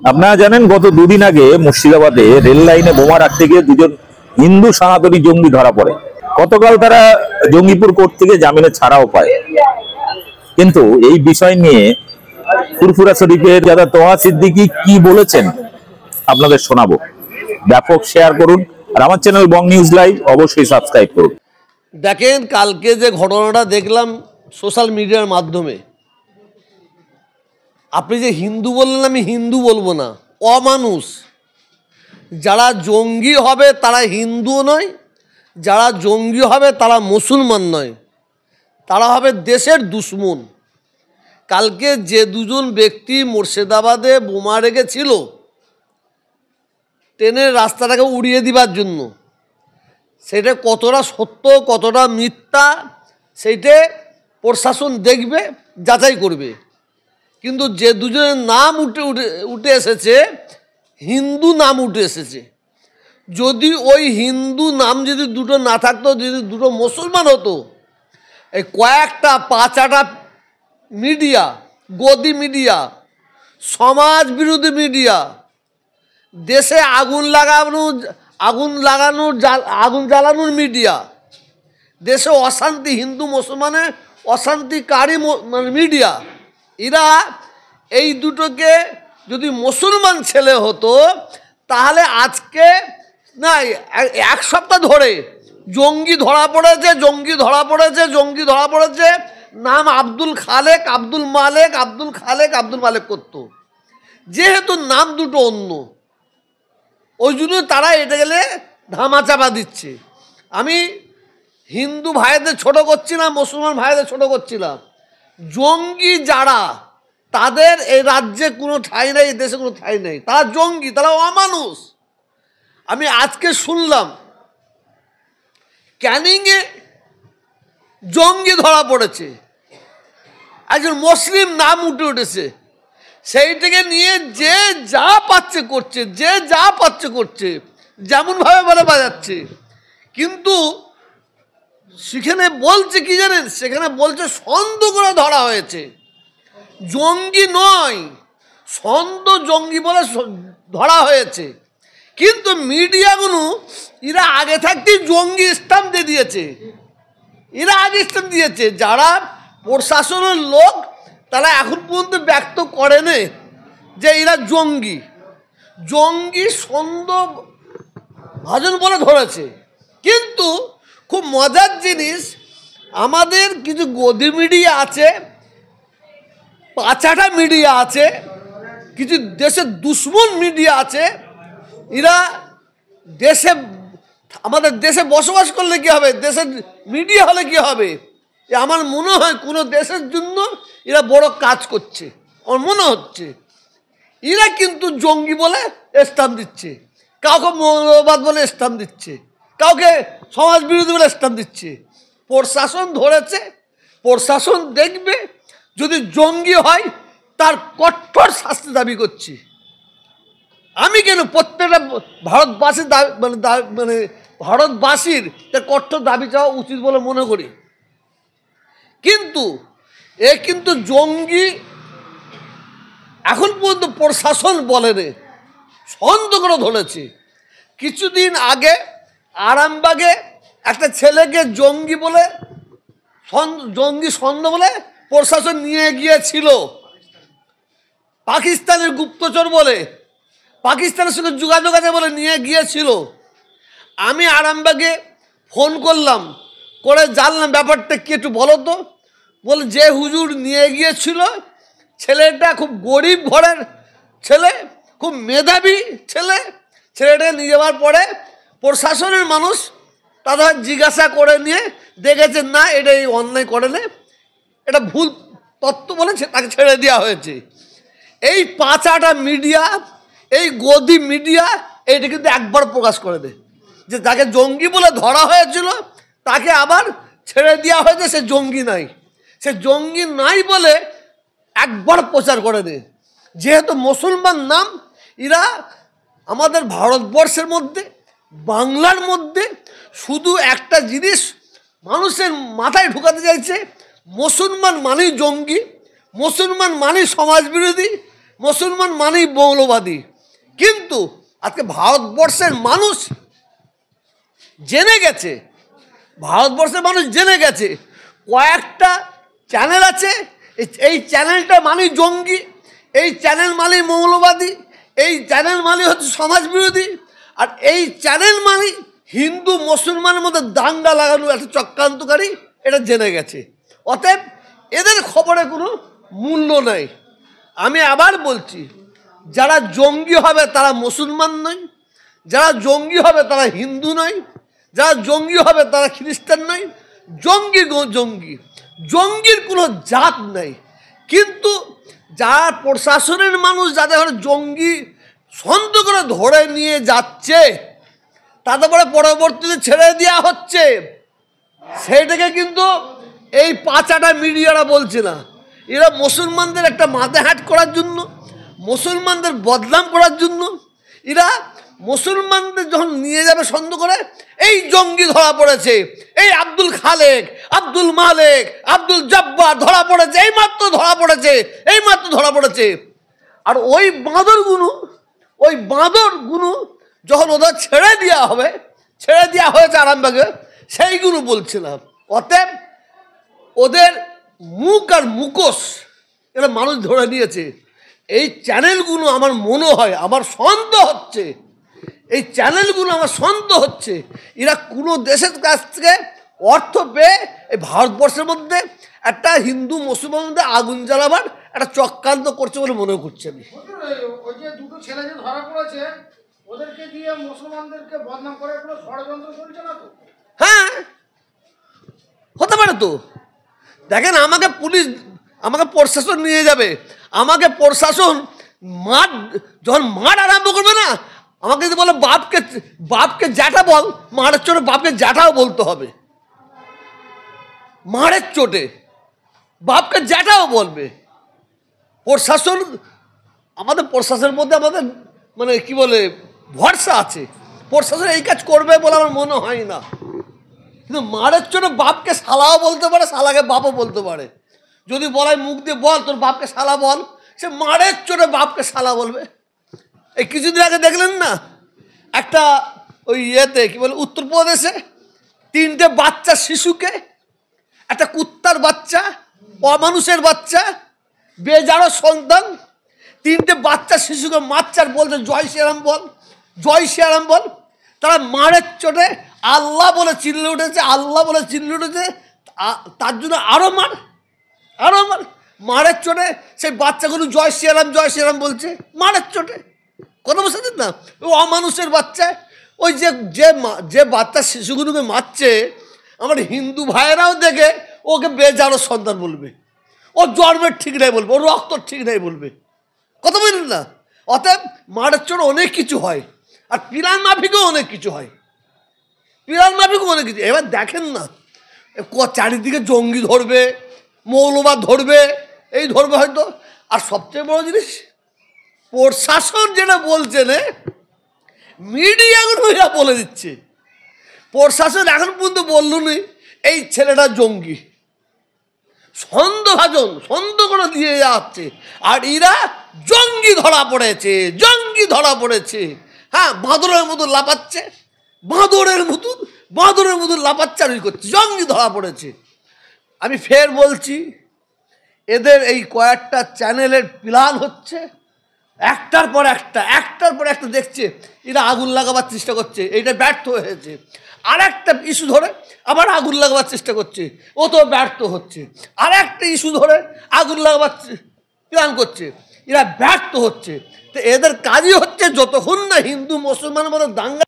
আপনারা জানেন গত দুদিন আগে মুর্শিদাবাদে রেল লাইনে বোমা রাখতে গিয়ে দুজন হিন্দু সনাতনী জঙ্গি ধরা পড়ে। গতকাল তারা জঙ্গিপুর কোর্ট থেকে জামিনে ছাড়াও পায়। কিন্তু এই বিষয় নিয়ে ফুরফুরা শরীফের দাদা তোহা সিদ্দিকী কি বলেছেন আপনাদের শোনাবো। ব্যাপক শেয়ার করুন আর আমার চ্যানেল বং নিউজ লাইভ অবশ্যই সাবস্ক্রাইব করুন। দেখেন, কালকে যে ঘটনাটা দেখলাম সোশ্যাল মিডিয়ার মাধ্যমে, আপনি যে হিন্দু বললেন, আমি হিন্দু বলবো না, অমানুষ। যারা জঙ্গি হবে তারা হিন্দু নয়, যারা জঙ্গি হবে তারা মুসলমান নয়, তারা হবে দেশের দুশ্মন। কালকে যে দুজন ব্যক্তি মুর্শিদাবাদে বোমা রেখেছিল ট্রেনের রাস্তাটাকে উড়িয়ে দিবার জন্য, সেটা কতটা সত্য কতটা মিথ্যা সেইটা প্রশাসন দেখবে, যাচাই করবে। কিন্তু যে দুজনের নাম উঠে এসেছে, হিন্দু নাম উঠে এসেছে। যদি ওই হিন্দু নাম যদি দুটো না থাকতো, যদি দুটো মুসলমান হতো, এই কয়েকটা পাঁচাটা মিডিয়া, গদি মিডিয়া, সমাজ বিরোধী মিডিয়া, দেশে আগুন জ্বালানোর মিডিয়া, দেশে অশান্তি, হিন্দু মুসলমানের অশান্তিকারী মানে মিডিয়া, এরা এই দুটোকে যদি মুসলমান ছেলে হতো তাহলে আজকে না এক সপ্তাহ ধরে জঙ্গি ধরা পড়েছে, নাম আব্দুল মালেক করতো। যেহেতু নাম দুটো অন্য, ওই জন্য তারা এটা গেলে ধামাচাপা দিচ্ছে। আমি হিন্দু ভাইদের ছোট করছি না, মুসলমান ভাইদের ছোট করছি না। জঙ্গি যারা, তাদের এই রাজ্যে কোনো ঠাঁই নেই, এই দেশে কোনো ঠাঁই নেই। তারা জঙ্গি, তারা অমানুষ। আমি আজকে শুনলাম ক্যানিংয়ে জঙ্গি ধরা পড়েছে, একজন মুসলিম নাম উঠেছে। সেইটাকে নিয়ে যে যা পাচ্ছে করছে, যেমনভাবে বলে বাজাচ্ছে। কিন্তু সেখানে বলছে কি জানেন, সেখানে বলছে সন্দেহ করে ধরা হয়েছে, জঙ্গি নয়, জঙ্গি বলে ধরা হয়েছে। কিন্তু মিডিয়াগুলো এরা আগে থাকতেই জঙ্গি স্ট্যাম্প দিয়ে দিয়েছে। যারা প্রশাসনের লোক তারা এখন পর্যন্ত ব্যক্ত করেনি যে এরা জঙ্গি সন্দেহ ভাজন বলে ধরেছে। কিন্তু খুব মজার জিনিস, আমাদের কিছু গদি মিডিয়া আছে, পাঁচাটা মিডিয়া আছে, কিছু দেশের দুশ্মন মিডিয়া আছে। এরা আমাদের দেশে বসবাস করলে কি হবে, দেশের মিডিয়া হলে কি হবে, আমার মনে হয় কোনো দেশের জন্য এরা বড় কাজ করছে আমার মনে হচ্ছে। এরা কিন্তু জঙ্গি বলে স্ট্যাম্প দিচ্ছে, কাউকে মৌলবাদ বলে স্ট্যাম্প দিচ্ছে, কাউকে সমাজ বিরোধী বলে স্ট্যাম্প দিচ্ছে। প্রশাসন ধরেছে, প্রশাসন দেখবে, যদি জঙ্গি হয় তার কঠোর শাস্তি দাবি করছি। আমি কেন, প্রত্যেকটা ভারতবাসীর ভারতবাসীর কঠোর দাবি চাওয়া উচিত বলে মনে করি। কিন্তু জঙ্গি এখন পর্যন্ত প্রশাসন বলেনি, সন্দেহ করে ধরেছে। কিছুদিন আগে আরামবাগে একটা ছেলেকে জঙ্গি সন্দেহ বলে প্রশাসন নিয়ে গিয়েছিল, পাকিস্তানের গুপ্তচর বলে, পাকিস্তানের সঙ্গে যোগাযোগ আছে বলে নিয়ে গিয়েছিল। আমি আরামবাগে ফোন করলাম, করে জানলাম ব্যাপারটা কি একটু বলো তো। বলে যে হুজুর নিয়ে গিয়েছিল, ছেলেটা খুব গরিব ঘরের ছেলে, খুব মেধাবী ছেলেটাকে নিয়ে যাওয়ার পরে প্রশাসনের মানুষ তাদের জিজ্ঞাসা করে নিয়ে দেখেছে না, এটা এই অন্যায় করে না, এটা ভুল তথ্য বলে তাকে ছেড়ে দেওয়া হয়েছে। এই পাঁচাটা মিডিয়া, এই গদি মিডিয়া এইটা কিন্তু একবার প্রকাশ করে দেয় যে তাকে জঙ্গি বলে ধরা হয়েছিল, তাকে আবার ছেড়ে দেওয়া হয়েছে, সে জঙ্গি নাই বলে একবার প্রচার করে দেয়। যেহেতু মুসলমান নাম, এরা আমাদের ভারতবর্ষের মধ্যে, বাংলার মধ্যে শুধু একটা জিনিস মানুষের মাথায় ঢুকাতে চাইছে, মুসলমান মানেই জঙ্গি, মুসলমান মানেই সমাজ বিরোধী, মুসলমান মানেই মৌলবাদী। কিন্তু আজকে ভারতবর্ষের মানুষ জেনে গেছে, ভারতবর্ষের মানুষ জেনে গেছে কয়েকটা চ্যানেল আছে, এই চ্যানেলটা মানেই জঙ্গি, এই চ্যানেল মানেই মৌলবাদী, এই চ্যানেল মানে হচ্ছে সমাজ বিরোধী, আর এই চ্যানেল মানে হিন্দু মুসলমানের মধ্যে দাঙ্গা লাগানো একটা চক্রান্তকারী, এটা জেনে গেছে। অতএব এদের খবরে কোনো মূল্য নাই। আমি আবার বলছি, যারা জঙ্গি হবে তারা মুসলমান নয়, যারা জঙ্গি হবে তারা হিন্দু নয়, যারা জঙ্গি হবে তারা খ্রিস্টান নয়। জঙ্গি জঙ্গি, জঙ্গির কোনো জাত নাই। কিন্তু যারা প্রশাসনের মানুষ যাদের জঙ্গি সন্দেহ করে ধরে নিয়ে যাচ্ছে, তাদের পরে পরবর্তীতে ছেড়ে দেওয়া হচ্ছে, সেইটাকে কিন্তু এই পাঁচাটা মিডিয়ারা বলছে না। এরা মুসলমানদের একটা মাথা হ্যাট করার জন্য, মুসলমানদের বদনাম করার জন্য, এরা মুসলমানদের যখন নিয়ে যাবে সন্দেহ করে, এই জঙ্গি ধরা পড়েছে, এই আব্দুল খালেক, আব্দুল মালেক, আব্দুল জব্বার ধরা পড়েছে, এইমাত্র ধরা পড়েছে, এইমাত্র ধরা পড়েছে। আর ওই বাঁদরগুলো যখন ওদের ছেড়ে দেওয়া হবে, ছেড়ে দেওয়া হয়েছে আরামবাগে, সেইগুলো বলছিলাম। অতএব ওদের মুখ আর মুখোশ এরা মানুষ ধরে নিয়েছে। এই চ্যানেলগুলো আমার মনে হয়, আমার সন্দেহ হচ্ছে, এই চ্যানেলগুলো আমার সন্দেহ হচ্ছে এরা কোনো দেশের কাছ থেকে অর্থ পেয়ে এই ভারতবর্ষের মধ্যে একটা হিন্দু মুসলমানের মধ্যে আগুন জ্বালাবার একটা চক্রান্ত করছে বলে মনে করছে। আমি ওই যে দুটো ছেলে যে ধরা পড়েছে, ওদেরকে দিয়ে মুসলমানদেরকে বদনাম করার কোনো ষড়যন্ত্র চলছে না তো? হ্যাঁ, হতে পারে তো। দেখেন, আমাকে পুলিশ, আমাকে প্রশাসন নিয়ে যাবে, আমাকে প্রশাসন যখন মাঠ আরম্ভ করবে না, আমাকে যদি বলে বাপকে জ্যাঠা বল, মারের চোটে বাপকে জ্যাঠাও বলতে হবে। মারের চোটে বাপকে জ্যাঠাও বলবে প্রশাসন। আমাদের প্রশাসনের মধ্যে আমাদের মানে কি বলে ভরসা আছে, প্রশাসন এই কাজ করবে বলে আমার মনে হয় না। কিন্তু মারের চোটে বাপকে শালাও বলতে পারে, শালাকে বাপও বলতে পারে। যদি বলাই মুখ দিয়ে বল তোর বাপকে শালা বল, সে মারের চোটে বাপকে শালা বলবে। এই কিছুদিন আগে দেখলেন না, একটা ওই ইয়েতে কি বলে উত্তরপ্রদেশে 3টে বাচ্চা শিশুকে, একটা কুত্তার বাচ্চা, অমানুষের বাচ্চা, বেজারো সন্তান, 3টে বাচ্চা শিশুকে মারছে আর বলছে জয় শ্রীরাম বল, জয় শ্রীরাম বল। তারা মারের চোটে আল্লাহ বলে চিল্লে উঠেছে, আল্লাহ বলে চিল্লে উঠেছে, তার জন্য আরও মার, আরও মার। মারের চোটে সেই বাচ্চাগুলো জয় শ্রীরাম বলছে মারের চোটে। কথা বুঝতেছেন না? ও অমানুষের বাচ্চা, ওই যে বাচ্চা শিশুগুলোকে মারছে, আমার হিন্দু ভাইয়েরাও দেখে ওকে বেজারো সন্তান বলবে, ও জন্মের ঠিক নাই বলবে, ও রক্ত ঠিক নাই বলবে। কথা বুঝলেন না? অতএব মারের চোটে অনেক কিছু হয়, আর পিরান মাফিকও অনেক কিছু হয়, পিরান মাফিকও অনেক কিছু। এবার দেখেন না, চারিদিকে জঙ্গি ধরবে, মৌলবাদ ধরবে, এই ধরবে হয়তো। আর সবচেয়ে বড় জিনিস, প্রশাসন যেটা বলছেন, মিডিয়াগুলো এরা বলে দিচ্ছে। প্রশাসন এখন পর্যন্ত বলল নি এই ছেলেটা জঙ্গি, সন্দেহভাজন, সন্দেহ করে দিয়ে যাচ্ছে। আর এরা জঙ্গি ধরা পড়েছে, জঙ্গি ধরা পড়েছে। হ্যাঁ, বাঁদরের মতো লাফাচ্ছে, বাঁদরের মতো লাফাচ্ছে আর করছে, জঙ্গি ধরা পড়েছে। আমি ফের বলছি, এদের এই কয়েকটা চ্যানেলের প্ল্যান হচ্ছে, একটার পর একটা দেখছে এরা আগুন লাগাবার চেষ্টা করছে, এইটা ব্যর্থ হয়েছে। আর একটা ইস্যু ধরে আবার আগুন লাগাবার চেষ্টা করছে, ও তো ব্যর্থ হচ্ছে। আর একটা ইস্যু ধরে আগুন লাগাবার প্ল্যান করছে, এরা ব্যর্থ হচ্ছে। তো এদের কাজই হচ্ছে যতক্ষণ না হিন্দু মুসলমানের মধ্যে দাঙ্গা